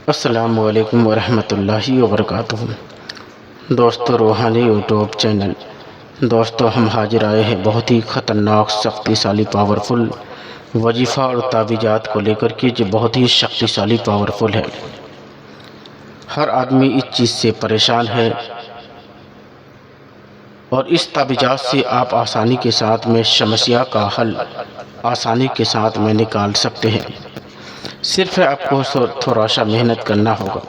السلام علیکم ورحمۃ اللہ وبرکاتہ۔ دوستو، روحانی یوٹیوب چینل دوستو، ہم حاضر آئے ہیں بہت ہی خطرناک، شکتیشالی، پاورفل وظیفہ اور تعویذات کو لے کر کے، جو بہت ہی شکتیشالی، پاورفل ہے۔ ہر آدمی اس چیز سے پریشان ہے، اور اس تعویذات سے آپ آسانی کے ساتھ میں سمسیا کا حل آسانی کے ساتھ میں نکال سکتے ہیں۔ صرف آپ کو تھوڑا سا محنت کرنا ہوگا۔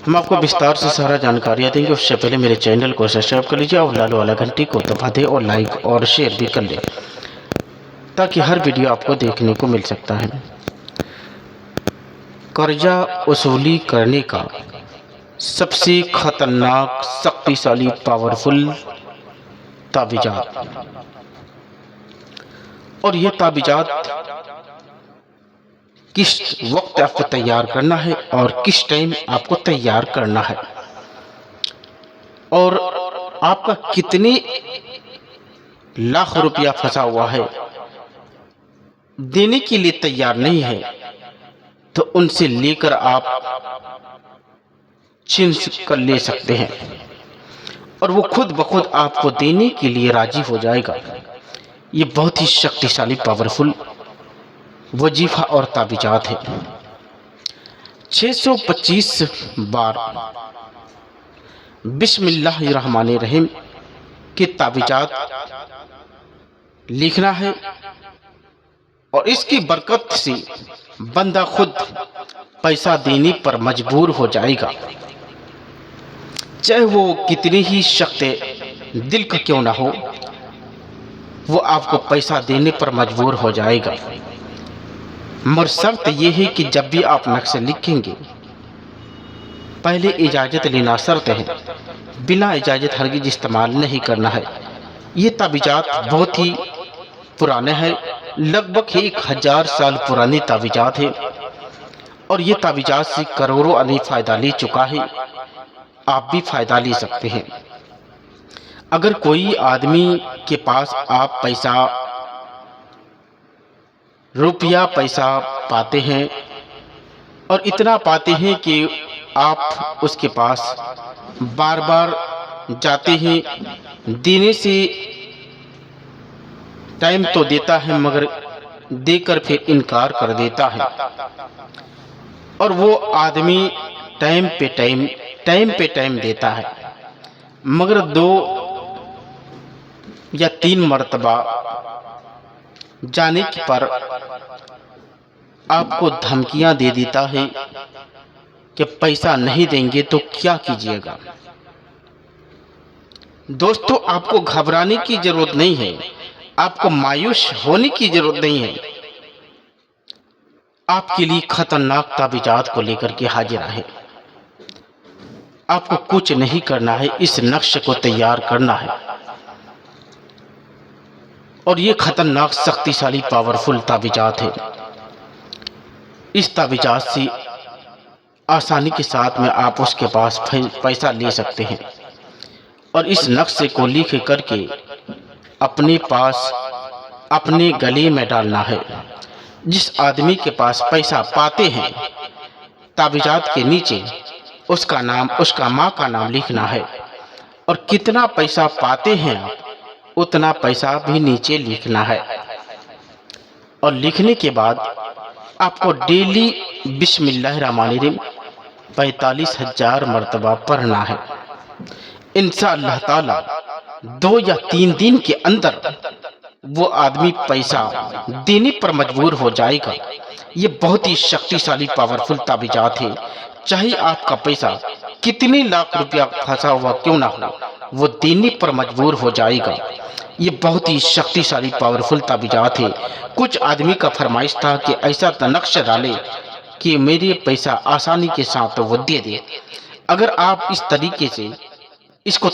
ہم آپ کو بستار سے سارا جانکاریاں دیں گے، اس سے پہلے میرے چینل کو سبسکرائب کر لیجیے اور لال والا گھنٹی کو دبا دیں اور لائک اور شیئر بھی کر لیں، تاکہ ہر ویڈیو آپ کو دیکھنے کو مل سکتا ہے۔ قرضہ وصولی کرنے کا سب سے خطرناک، شکتیشالی، پاورفل تعویذات، اور یہ تعویذات کس وقت آپ کو تیار کرنا ہے اور کس ٹائم آپ کو تیار کرنا ہے، اور آپ کا کتنے لاکھ روپیہ پھنسا ہوا ہے، دینے کے لیے تیار نہیں ہے، تو ان سے لے کر آپ چھین کر لے سکتے ہیں، اور وہ خود بخود آپ کو دینے کے لیے راضی ہو جائے گا۔ یہ بہت ہی شکتیشالی، پاورفل وظیفہ اور تعویذات ہے۔ 625 بار بسم اللہ الرحمن الرحیم کے تعویذات لکھنا ہے، اور اس کی برکت سے بندہ خود پیسہ دینے پر مجبور ہو جائے گا، چاہے وہ کتنی ہی سخت دل کا کیوں نہ ہو، وہ آپ کو پیسہ دینے پر مجبور ہو جائے گا۔ مگر شرط یہ ہے کہ جب بھی آپ نقشہ لکھیں گے، پہلے اجازت لینا شرط ہے، بنا اجازت ہرگز استعمال نہیں کرنا ہے۔ یہ تعویذات بہت ہی پرانے ہیں، لگ بھگ 1000 سال پرانی تعویذات ہے، اور یہ تعویذات سے کروڑوں آدمی فائدہ لے چکا ہے۔ آپ بھی فائدہ لے سکتے ہیں۔ اگر کوئی آدمی کے پاس آپ پیسہ پاتے ہیں، اور اتنا پاتے ہیں کہ آپ اس کے پاس بار بار جاتے ہیں، دینے سے ٹائم تو دیتا ہے مگر دے کر پھر انکار کر دیتا ہے، اور وہ آدمی ٹائم پہ ٹائم دیتا ہے، مگر 2 یا 3 مرتبہ جانے پر آپ کو دھمکیاں دے دیتا ہے کہ پیسہ نہیں دیں گے تو کیا کیجیے گا۔ دوستو، آپ کو گھبرانے کی ضرورت نہیں ہے، آپ کو مایوس ہونے کی ضرورت نہیں ہے۔ آپ کے لیے خطرناک تعویذات کو لے کر کے حاضر ہے۔ آپ کو کچھ نہیں کرنا ہے، اس نقش کو تیار کرنا ہے، اور یہ خطرناک، شکتیشالی، پاورفل تعویذات ہے۔ اس تعویذات سے آسانی کے ساتھ میں آپ اس کے پاس پیسہ لے سکتے ہیں، اور اس نقشے کو لکھ کر کے اپنے پاس اپنے گلے میں ڈالنا ہے۔ جس آدمی کے پاس پیسہ پاتے ہیں، تعویذات کے نیچے اس کا نام، اس کا ماں کا نام لکھنا ہے، اور کتنا پیسہ پاتے ہیں آپ، اتنا پیسہ بھی نیچے لکھنا ہے، اور لکھنے کے بعد آپ کو ڈیلی بسم اللہ الرحمن الرحیم 45,000 مرتبہ پڑھنا ہے۔ انشاءاللہ تعالی 2 یا 3 دن کے اندر وہ آدمی پیسہ دینے پر مجبور ہو جائے گا۔ یہ بہت ہی شکتیشالی، پاورفل تعویذات ہے۔ چاہے آپ کا پیسہ کتنے لاکھ روپیہ پھنسا ہوا کیوں نہ ہو، وہ دینے پر مجبور ہو جائے گا۔ یہ بہت ہی شکتیشالی، پاورفل تعویذات ہے۔ کچھ آدمی کا فرمائش تھا کہ ایسا نقش ڈالے کہ میرے پیسہ آسانی کے ساتھ وہ دے دے۔ اگر آپ اس طریقے سے اس کو